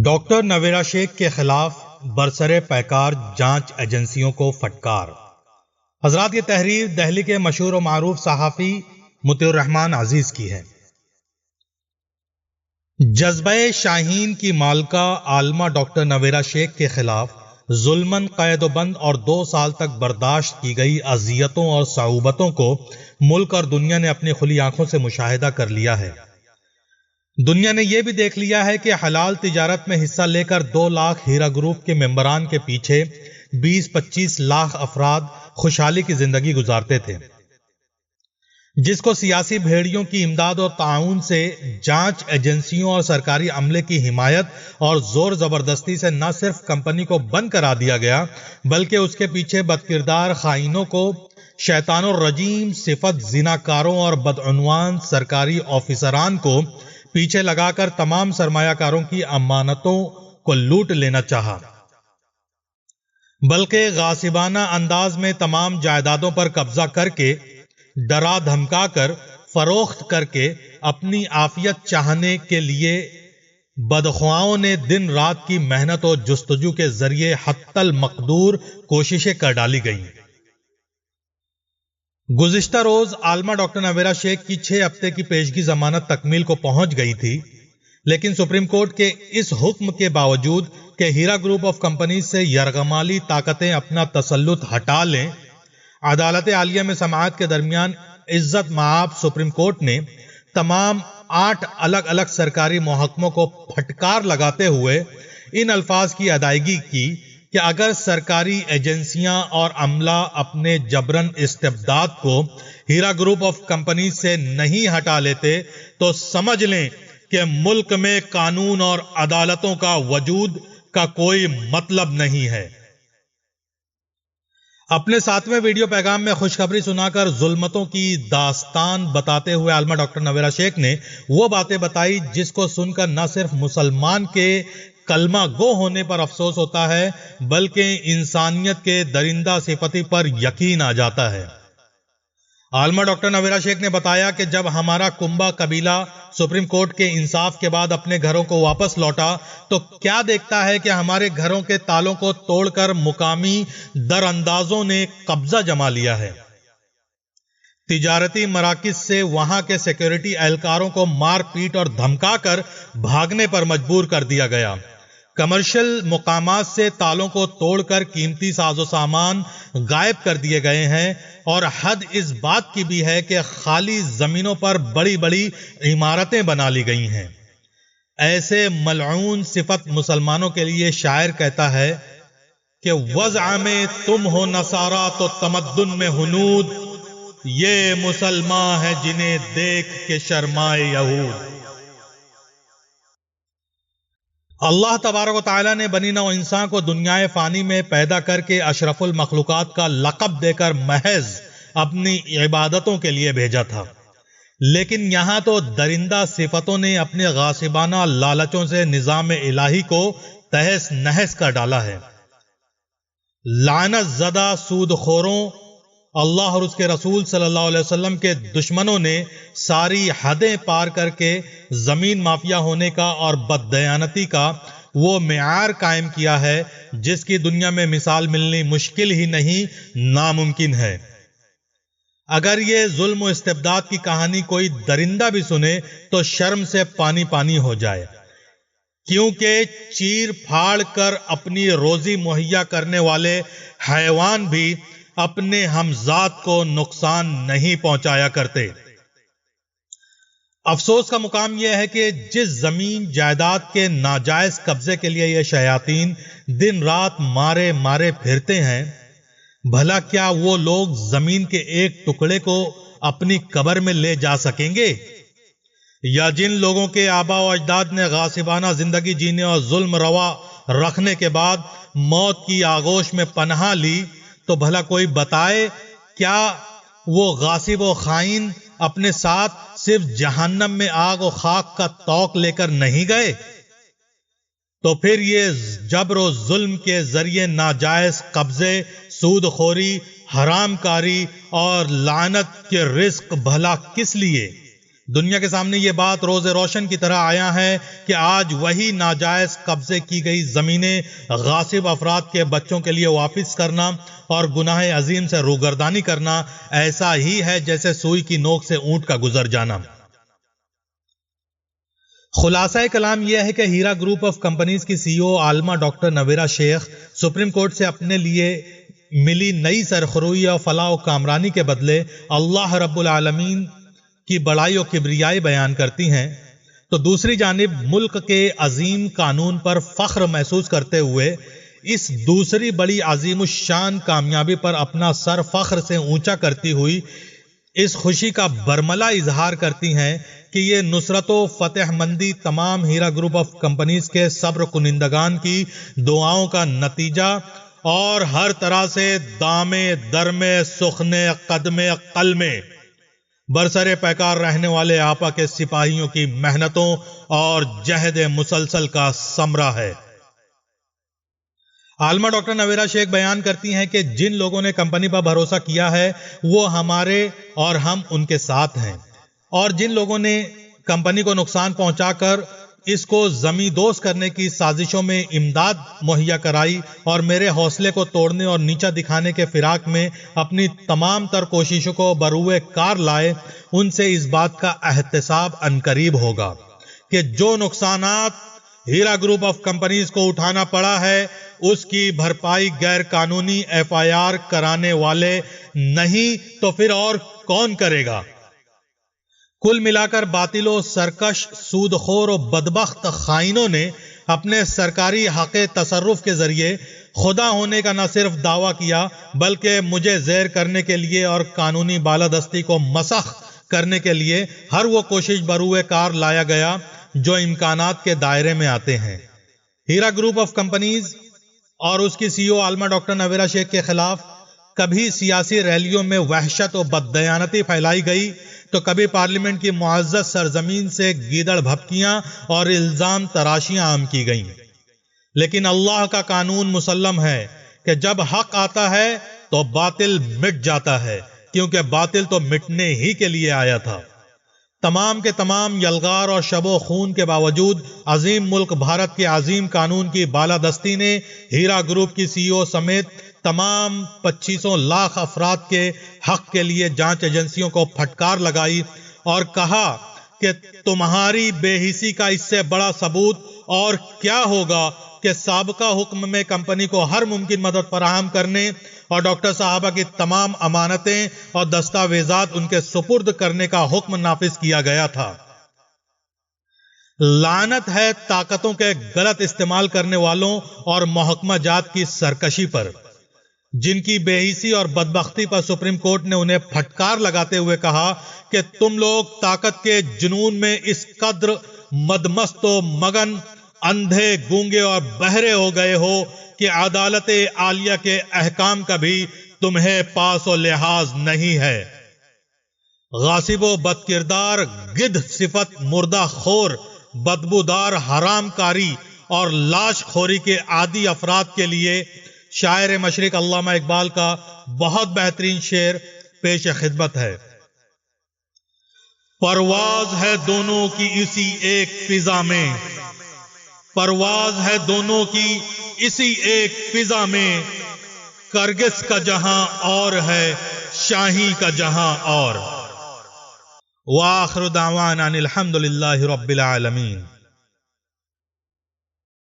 Doctor Naveera شیخ کے خلاف برسر پیکار جانچ ایجنسیوں کو پھٹکار۔ حضرات، یہ تحریر دہلی کے مشہور و معروف صحافی مطیع الرحمان عزیز کی ہے۔ جذبہ شاہین کی مالکہ عالمہ ڈاکٹر نویرا شیخ کے خلاف ظلماً قید و بند اور 2 سال تک برداشت کی گئی اذیتوں اور صعوبتوں کو ملک اور دنیا نے اپنی کھلی آنکھوں سے مشاہدہ کر لیا ہے۔ دنیا نے یہ بھی دیکھ لیا ہے کہ حلال تجارت میں حصہ لے کر 2 لاکھ ہیرا گروپ کے ممبران کے پیچھے 20-25 لاکھ افراد خوشحالی کی زندگی گزارتے تھے، جس کو سیاسی بھیڑیوں کی امداد اور تعاون سے جانچ ایجنسیوں اور سرکاری عملے کی حمایت اور زور زبردستی سے نہ صرف کمپنی کو بند کرا دیا گیا، بلکہ اس کے پیچھے بدکردار خائنوں کو، شیطان الرجیم صفت زناکاروں اور بدعنوان سرکاری آفیسران کو پیچھے لگا کر تمام سرمایہ کاروں کی امانتوں کو لوٹ لینا چاہا، بلکہ غاصبانہ انداز میں تمام جائیدادوں پر قبضہ کر کے، ڈرا دھمکا کر، فروخت کر کے اپنی عافیت چاہنے کے لیے بدخواہوں نے دن رات کی محنت و جستجو کے ذریعے حتی المقدور کوششیں کر ڈالی گئیں۔ گزشتہ روز عالمہ ڈاکٹر نویرا شیخ کی 6 ہفتے کی پیشگی ضمانت تکمیل کو پہنچ گئی تھی، لیکن سپریم کورٹ کے اس حکم کے باوجود کہ ہیرا گروپ آف کمپنیز سے یرغمالی طاقتیں اپنا تسلط ہٹا لیں، عدالت عالیہ میں سماعت کے درمیان عزت مآب سپریم کورٹ نے تمام 8 الگ الگ سرکاری محکموں کو پھٹکار لگاتے ہوئے ان الفاظ کی ادائیگی کی کہ اگر سرکاری ایجنسیاں اور عملہ اپنے جبرن استبداد کو ہیرا گروپ آف کمپنیز سے نہیں ہٹا لیتے تو سمجھ لیں کہ ملک میں قانون اور عدالتوں کا وجود کا کوئی مطلب نہیں ہے۔ اپنے 7ویں ویڈیو پیغام میں خوشخبری سنا کر ظلمتوں کی داستان بتاتے ہوئے عالمہ ڈاکٹر نویرا شیخ نے وہ باتیں بتائی جس کو سن کر نہ صرف مسلمان کے کلمہ گو ہونے پر افسوس ہوتا ہے، بلکہ انسانیت کے درندہ صفتی پر یقین آ جاتا ہے۔ عالمہ ڈاکٹر نویرا شیخ نے بتایا کہ جب ہمارا کنبہ قبیلہ سپریم کورٹ کے انصاف کے بعد اپنے گھروں کو واپس لوٹا تو کیا دیکھتا ہے کہ ہمارے گھروں کے تالوں کو توڑ کر مقامی در اندازوں نے قبضہ جما لیا ہے۔ تجارتی مراکز سے وہاں کے سیکیورٹی اہلکاروں کو مار پیٹ اور دھمکا کر بھاگنے پر مجبور کر دیا گیا۔ کمرشل مقامات سے تالوں کو توڑ کر قیمتی ساز و سامان غائب کر دیے گئے ہیں، اور حد اس بات کی بھی ہے کہ خالی زمینوں پر بڑی بڑی عمارتیں بنا لی گئی ہیں۔ ایسے ملعون صفت مسلمانوں کے لیے شاعر کہتا ہے کہ وضع میں تم ہو نصارا تو تمدن میں ہنود، یہ مسلمان ہے جنہیں دیکھ کے شرمائے یہود۔ اللہ تبارک و تعالیٰ نے بنی نوع انسان کو دنیائے فانی میں پیدا کر کے اشرف المخلوقات کا لقب دے کر محض اپنی عبادتوں کے لیے بھیجا تھا، لیکن یہاں تو درندہ صفتوں نے اپنے غاصبانہ لالچوں سے نظام الہی کو تہس نہس کر ڈالا ہے۔ لعنت زدہ سود خوروں، اللہ اور اس کے رسول صلی اللہ علیہ وسلم کے دشمنوں نے ساری حدیں پار کر کے زمین مافیا ہونے کا اور بددیانتی کا وہ معیار قائم کیا ہے جس کی دنیا میں مثال ملنی مشکل ہی نہیں، ناممکن ہے۔ اگر یہ ظلم و استبداد کی کہانی کوئی درندہ بھی سنے تو شرم سے پانی پانی ہو جائے، کیونکہ چیر پھاڑ کر اپنی روزی مہیا کرنے والے حیوان بھی اپنے ہمذات کو نقصان نہیں پہنچایا کرتے۔ افسوس کا مقام یہ ہے کہ جس زمین جائیداد کے ناجائز قبضے کے لیے یہ شیاطین دن رات مارے مارے پھرتے ہیں، بھلا کیا وہ لوگ زمین کے ایک ٹکڑے کو اپنی قبر میں لے جا سکیں گے؟ یا جن لوگوں کے آبا و اجداد نے غاصبانہ زندگی جینے اور ظلم روا رکھنے کے بعد موت کی آغوش میں پناہ لی، تو بھلا کوئی بتائے کیا وہ غاصب و خائن اپنے ساتھ صرف جہنم میں آگ و خاک کا توق لے کر نہیں گئے؟ تو پھر یہ جبر و ظلم کے ذریعے ناجائز قبضے، سود خوری، حرام کاری اور لعنت کے رزق بھلا کس لیے؟ دنیا کے سامنے یہ بات روز روشن کی طرح آیا ہے کہ آج وہی ناجائز قبضے کی گئی زمینیں غاصب افراد کے بچوں کے لیے واپس کرنا اور گناہ عظیم سے روگردانی کرنا ایسا ہی ہے جیسے سوئی کی نوک سے اونٹ کا گزر جانا۔ خلاصہ کلام یہ ہے کہ ہیرا گروپ آف کمپنیز کی سی ای او عالمہ ڈاکٹر نویرا شیخ سپریم کورٹ سے اپنے لیے ملی نئی سرخروئی اور فلاح و کامرانی کے بدلے اللہ رب العالمین کی بڑائی و کبریائی بیان کرتی ہیں، تو دوسری جانب ملک کے عظیم قانون پر فخر محسوس کرتے ہوئے اس دوسری بڑی عظیم الشان کامیابی پر اپنا سر فخر سے اونچا کرتی ہوئی اس خوشی کا برملا اظہار کرتی ہیں کہ یہ نصرت و فتح مندی تمام ہیرا گروپ آف کمپنیز کے صبر کنندگان کی دعاؤں کا نتیجہ اور ہر طرح سے دامے درمے سخنے قدمے قلمے برسر پیکار رہنے والے آپا کے سپاہیوں کی محنتوں اور جہد مسلسل کا ثمرہ ہے۔ عالمہ ڈاکٹر نویرا شیخ بیان کرتی ہیں کہ جن لوگوں نے کمپنی پر بھروسہ کیا ہے وہ ہمارے اور ہم ان کے ساتھ ہیں، اور جن لوگوں نے کمپنی کو نقصان پہنچا کر اس کو زمیں دوز کرنے کی سازشوں میں امداد مہیا کرائی اور میرے حوصلے کو توڑنے اور نیچا دکھانے کے فراق میں اپنی تمام تر کوششوں کو بروئے کار لائے، ان سے اس بات کا احتساب عنقریب ہوگا کہ جو نقصانات ہیرا گروپ آف کمپنیز کو اٹھانا پڑا ہے اس کی بھرپائی غیر قانونی ایف آئی آر کرانے والے نہیں تو پھر اور کون کرے گا؟ کل ملا کر باطل و سرکش سود خور و بدبخت خائنوں نے اپنے سرکاری حق تصرف کے ذریعے خدا ہونے کا نہ صرف دعویٰ کیا بلکہ مجھے زیر کرنے کے لیے اور قانونی بالادستی کو مسخ کرنے کے لیے ہر وہ کوشش بروئے کار لایا گیا جو امکانات کے دائرے میں آتے ہیں۔ ہیرا گروپ آف کمپنیز اور اس کی سی ای او عالمہ ڈاکٹر نویرا شیخ کے خلاف کبھی سیاسی ریلیوں میں وحشت و بددیانتی پھیلائی گئی تو کبھی پارلیمنٹ کی معزز سرزمین سے گیدڑ بھپکیاں اور الزام تراشیاں عام کی گئیں، لیکن اللہ کا قانون مسلم ہے کہ جب حق آتا ہے تو باطل مٹ جاتا ہے، کیونکہ باطل تو مٹنے ہی کے لیے آیا تھا۔ تمام کے تمام یلغار اور شب و خون کے باوجود عظیم ملک بھارت کے عظیم قانون کی بالادستی نے ہیرا گروپ کی سی ای او سمیت تمام 2500 لاکھ افراد کے حق کے لیے جانچ ایجنسیوں کو پھٹکار لگائی اور کہا کہ تمہاری بے حسی کا اس سے بڑا ثبوت اور کیا ہوگا کہ سابقہ حکم میں کمپنی کو ہر ممکن مدد فراہم کرنے اور ڈاکٹر صاحبہ کی تمام امانتیں اور دستاویزات ان کے سپرد کرنے کا حکم نافذ کیا گیا تھا۔ لعنت ہے طاقتوں کے غلط استعمال کرنے والوں اور محکمہ جات کی سرکشی پر، جن کی بے حسی اور بدبختی پر سپریم کورٹ نے انہیں پھٹکار لگاتے ہوئے کہا کہ تم لوگ طاقت کے جنون میں اس قدر مدمست و مگن، اندھے گونگے اور بہرے ہو گئے ہو کہ عدالت عالیہ کے احکام کا بھی تمہیں پاس و لحاظ نہیں ہے۔ غاصب و بد کردار، گدھ صفت، مردہ خور، بدبودار، حرام کاری اور لاش خوری کے عادی افراد کے لیے شاعر مشرق علامہ اقبال کا بہت بہترین شعر پیش خدمت ہے۔ پرواز ہے دونوں کی اسی ایک فضا میں، پرواز ہے دونوں کی اسی ایک فضا میں، کرگس کا جہاں اور ہے شاہی کا جہاں اور۔ وآخر دعوانا الحمدللہ رب العالمین۔